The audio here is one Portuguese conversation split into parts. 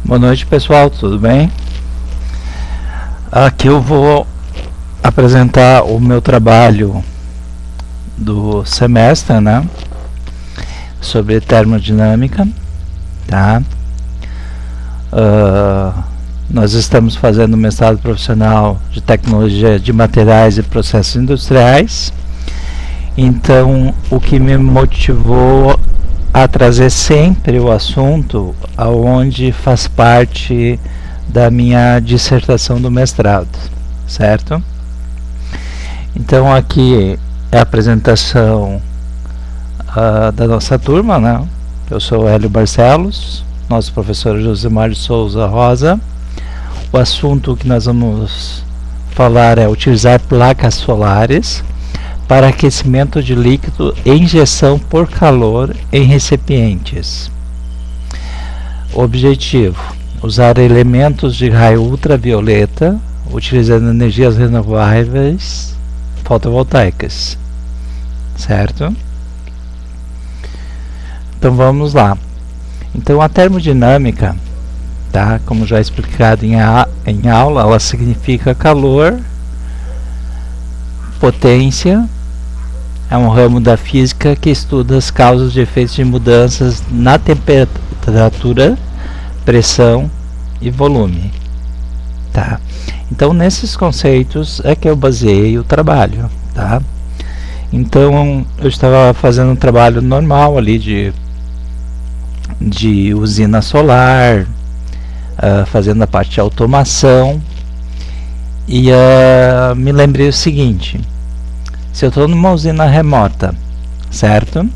Boa noite, pessoal, tudo bem? Aqui eu vou apresentar o meu trabalho do semestre, né? Sobre termodinâmica, tá? Nós estamos fazendo mestrado profissional de tecnologia de materiais e processos industriais. Então, o que me motivou a trazer sempre o assunto aonde faz parte da minha dissertação do mestrado, certo? Então aqui é a apresentação da nossa turma, né? Eu sou o Hélio Barcelos, nosso professor Josemar de Souza Rosa. O assunto que nós vamos falar é utilizar placas solares para aquecimento de líquido e injeção por calor em recipientes. Objetivo: usar elementos de raio ultravioleta utilizando energias renováveis fotovoltaicas, certo? Então vamos lá. Então a termodinâmica, tá? Como já explicado em aula, ela significa calor, potência. É um ramo da física que estuda as causas de efeitos de mudanças na temperatura, pressão e volume, tá? Então nesses conceitos é que eu baseei o trabalho, tá? Então eu estava fazendo um trabalho normal ali de usina solar, fazendo a parte de automação, e me lembrei o seguinte: se eu estou numa usina remota, certo?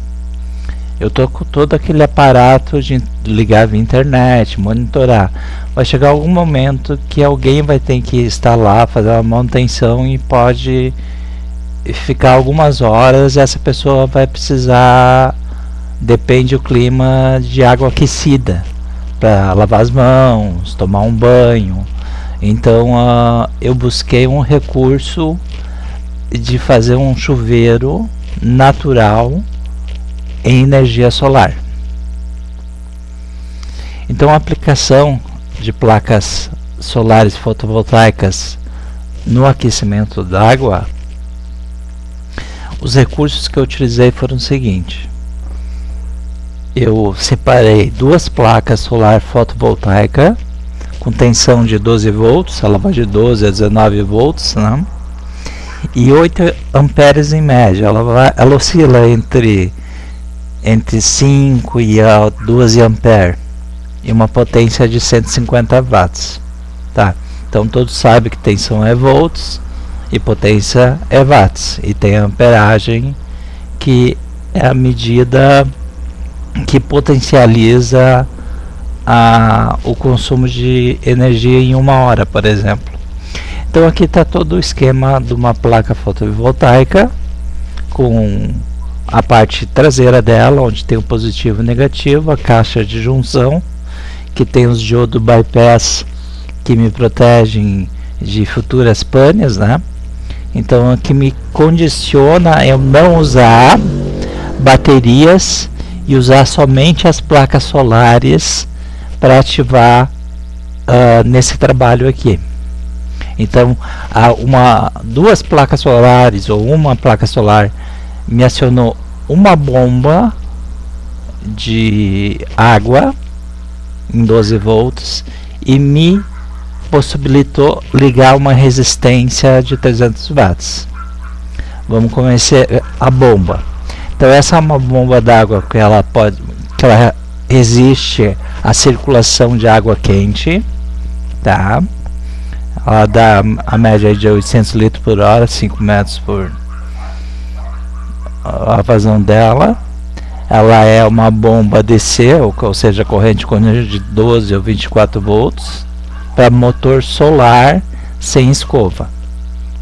Eu estou com todo aquele aparato de ligar via internet, monitorar. Vai chegar algum momento que alguém vai ter que estar lá, fazer uma manutenção, e pode ficar algumas horas, e essa pessoa vai precisar, depende do clima, de água aquecida para lavar as mãos, tomar um banho. Então eu busquei um recurso de fazer um chuveiro natural em energia solar. Então a aplicação de placas solares fotovoltaicas no aquecimento da água, os recursos que eu utilizei foram o seguinte: eu separei duas placas solar fotovoltaica com tensão de 12 volts, ela vai de 12 a 19 volts, né? E 8 amperes em média. Ela oscila entre 5 e 12 amperes e uma potência de 150 watts, tá? Então todos sabem que tensão é volts e potência é watts, e tem a amperagem, que é a medida que potencializa o consumo de energia em uma hora, por exemplo. Então aqui está todo o esquema de uma placa fotovoltaica, com a parte traseira dela, onde tem o positivo e o negativo, a caixa de junção, que tem os diodos bypass que me protegem de futuras panes, né? Então aqui me condiciona eu não usar baterias e usar somente as placas solares para ativar nesse trabalho aqui. Então duas placas solares ou uma placa solar me acionou uma bomba de água em 12 volts e me possibilitou ligar uma resistência de 300 watts. Vamos começar a bomba. Então essa é uma bomba d'água que ela resiste à circulação de água quente, tá? Ela dá a média de 800 litros por hora, 5 metros por a vazão dela. Ela é uma bomba DC, ou seja, corrente com energia de 12 ou 24 volts, para motor solar sem escova.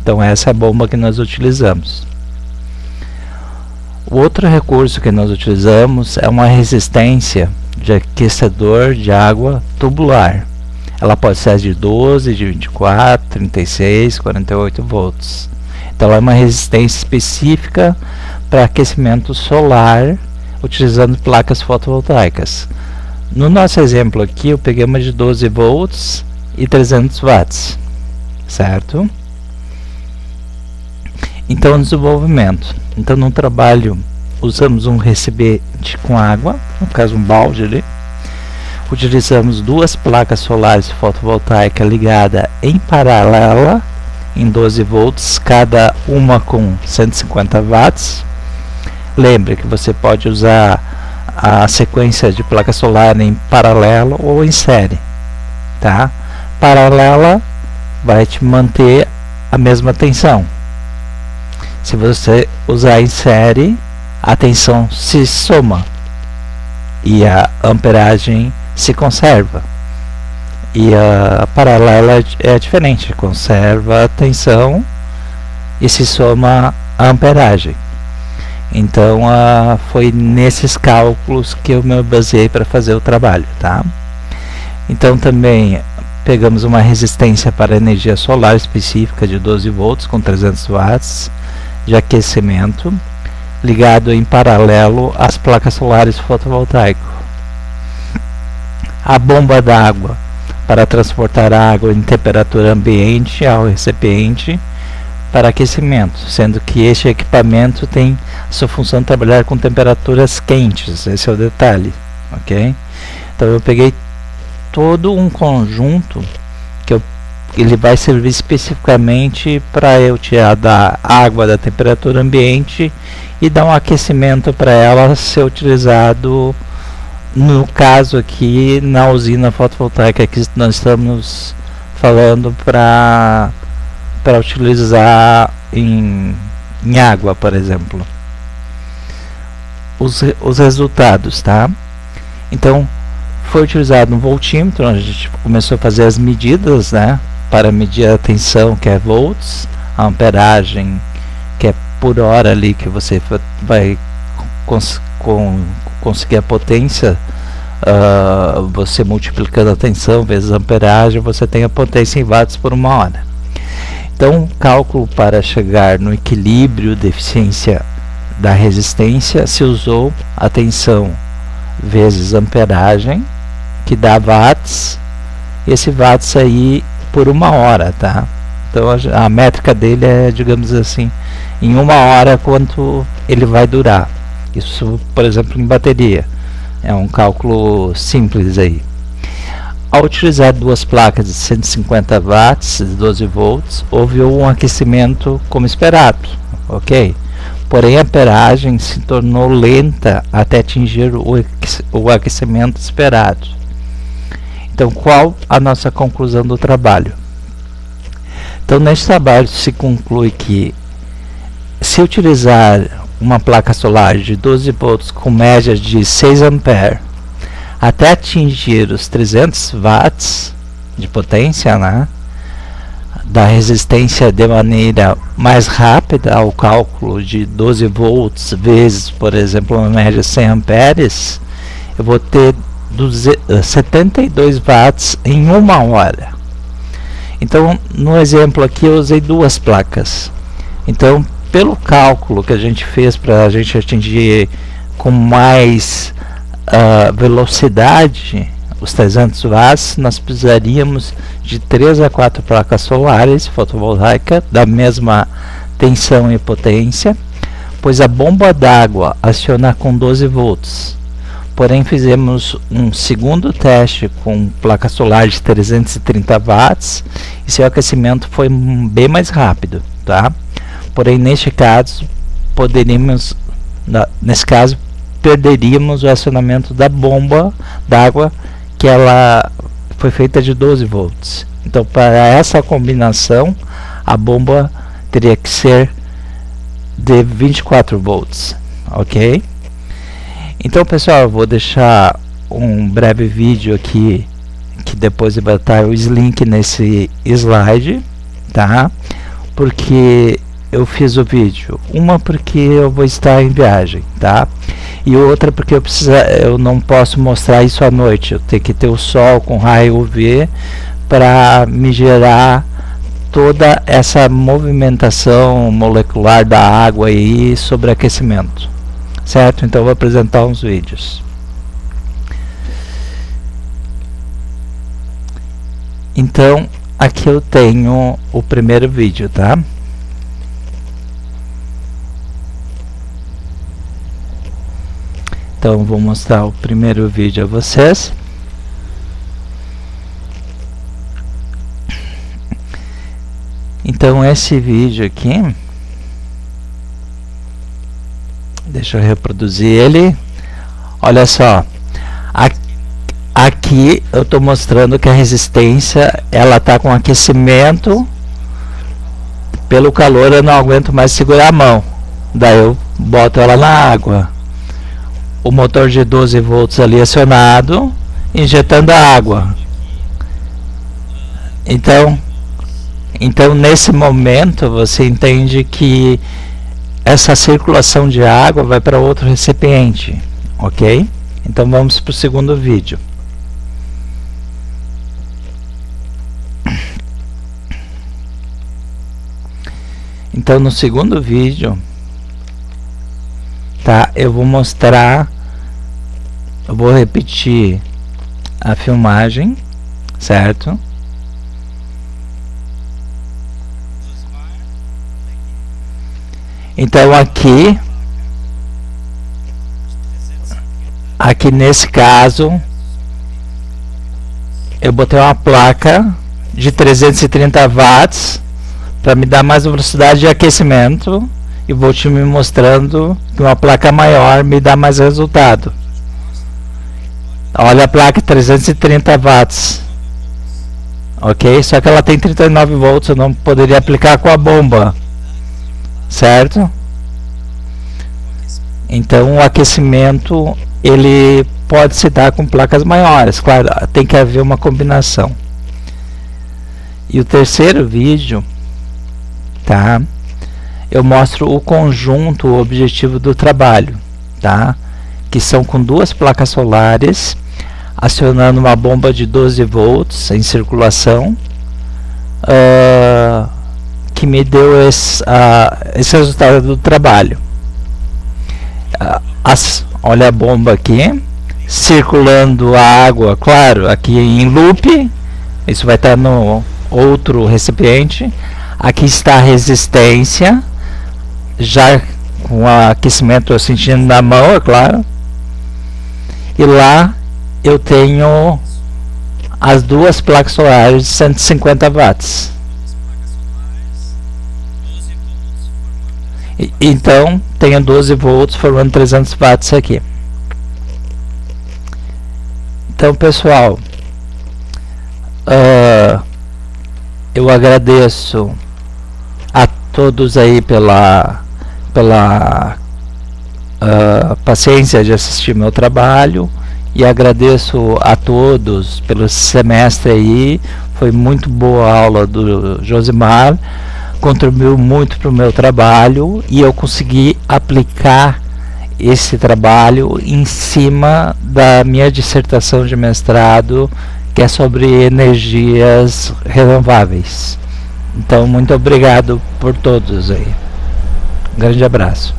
Então essa é a bomba que nós utilizamos. O outro recurso que nós utilizamos é uma resistência de aquecedor de água tubular. Ela pode ser de 12, de 24, 36, 48 volts. Então é uma resistência específica para aquecimento solar utilizando placas fotovoltaicas. No nosso exemplo aqui, eu peguei uma de 12 volts e 300 watts, certo? Então, desenvolvimento. Então, no trabalho, usamos um recipiente com água, no caso um balde ali. Utilizamos duas placas solares fotovoltaicas ligadas em paralela, em 12 volts, cada uma com 150 watts. Lembre que você pode usar a sequência de placa solar em paralelo ou em série, tá? Paralela vai te manter a mesma tensão. Se você usar em série, a tensão se soma e a amperagem se conserva. E a paralela é diferente, conserva a tensão e se soma a amperagem. Então foi nesses cálculos que eu me baseei para fazer o trabalho, tá? Então também pegamos uma resistência para energia solar específica de 12 volts com 300 watts de aquecimento, ligado em paralelo às placas solares fotovoltaicas. A bomba d'água para transportar a água em temperatura ambiente ao recipiente para aquecimento, sendo que este equipamento tem sua função de trabalhar com temperaturas quentes, esse é o detalhe, ok? Então eu peguei todo um conjunto que ele vai servir especificamente para eu tirar da água da temperatura ambiente e dar um aquecimento para ela ser utilizado, no caso aqui, na usina fotovoltaica que nós estamos falando para utilizar em água, por exemplo. Os resultados, tá? Então, foi utilizado um voltímetro, onde a gente começou a fazer as medidas, né? Para medir a tensão, que é volts, a amperagem, que é por hora ali, que você vai conseguir a potência, você multiplicando a tensão vezes a amperagem, você tem a potência em watts por uma hora. Então, cálculo para chegar no equilíbrio de eficiência da resistência, se usou a tensão vezes amperagem, que dá watts, esse watts aí por uma hora, tá? Então a métrica dele é, digamos assim, em uma hora quanto ele vai durar. Isso, por exemplo, em bateria. É um cálculo simples aí. Ao utilizar duas placas de 150 watts, de 12 volts, houve um aquecimento como esperado, ok? Porém, a amperagem se tornou lenta até atingir o aquecimento esperado. Então, qual a nossa conclusão do trabalho? Então, neste trabalho se conclui que, se utilizar uma placa solar de 12 volts com média de 6 amperes até atingir os 300 watts de potência, né, da resistência de maneira mais rápida, ao cálculo de 12 volts vezes, por exemplo, uma média 100 amperes, eu vou ter 72 watts em uma hora. Então, no exemplo aqui, eu usei duas placas. Então, pelo cálculo que a gente fez para a gente atingir com mais velocidade os 300 watts, nós precisaríamos de 3 a 4 placas solares fotovoltaicas da mesma tensão e potência, pois a bomba d'água aciona com 12 volts. Porém, fizemos um segundo teste com placa solar de 330 watts e seu aquecimento foi bem mais rápido, tá? Porém, neste caso, perderíamos o acionamento da bomba d'água, que ela foi feita de 12 volts. Então, para essa combinação, a bomba teria que ser de 24 volts, ok? Então, pessoal, eu vou deixar um breve vídeo aqui, que depois vai estar o link nesse slide, tá? Porque eu fiz o vídeo, uma porque eu vou estar em viagem, tá? E outra porque eu não posso mostrar isso à noite, eu tenho que ter o sol com raio UV para me gerar toda essa movimentação molecular da água aí sobre aquecimento, certo? Então eu vou apresentar uns vídeos. Então aqui eu tenho o primeiro vídeo, tá? Então vou mostrar o primeiro vídeo a vocês. Então esse vídeo aqui, deixa eu reproduzir ele. Olha só, aqui eu estou mostrando que a resistência ela está com aquecimento. Pelo calor eu não aguento mais segurar a mão, daí eu boto ela na água. O motor de 12 volts ali acionado, injetando a água. Então nesse momento você entende que essa circulação de água vai para outro recipiente, ok? Então vamos para o segundo vídeo. Então no segundo vídeo, tá, eu vou mostrar, eu vou repetir a filmagem, certo? Então aqui nesse caso eu botei uma placa de 330 watts para me dar mais velocidade de aquecimento, e vou te me mostrando que uma placa maior me dá mais resultado. Olha a placa 330 watts, ok? Só que ela tem 39 volts, eu não poderia aplicar com a bomba, certo? Então o aquecimento ele pode se dar com placas maiores, claro, tem que haver uma combinação. E o terceiro vídeo, tá, eu mostro o conjunto, o objetivo do trabalho, tá, que são com duas placas solares acionando uma bomba de 12 volts em circulação, que me deu esse resultado do trabalho. Olha a bomba aqui circulando a água, claro, aqui em loop, isso vai estar no outro recipiente. Aqui está a resistência, já com o aquecimento eu sentindo na mão, é claro. E lá eu tenho as duas placas solares de 150 watts. Então tenho 12 volts formando 300 watts aqui. Então pessoal, eu agradeço a todos aí pela paciência de assistir meu trabalho, e agradeço a todos pelo semestre aí. Foi muito boa a aula do Josimar, contribuiu muito para o meu trabalho, e eu consegui aplicar esse trabalho em cima da minha dissertação de mestrado, que é sobre energias renováveis. Então muito obrigado por todos aí, um grande abraço.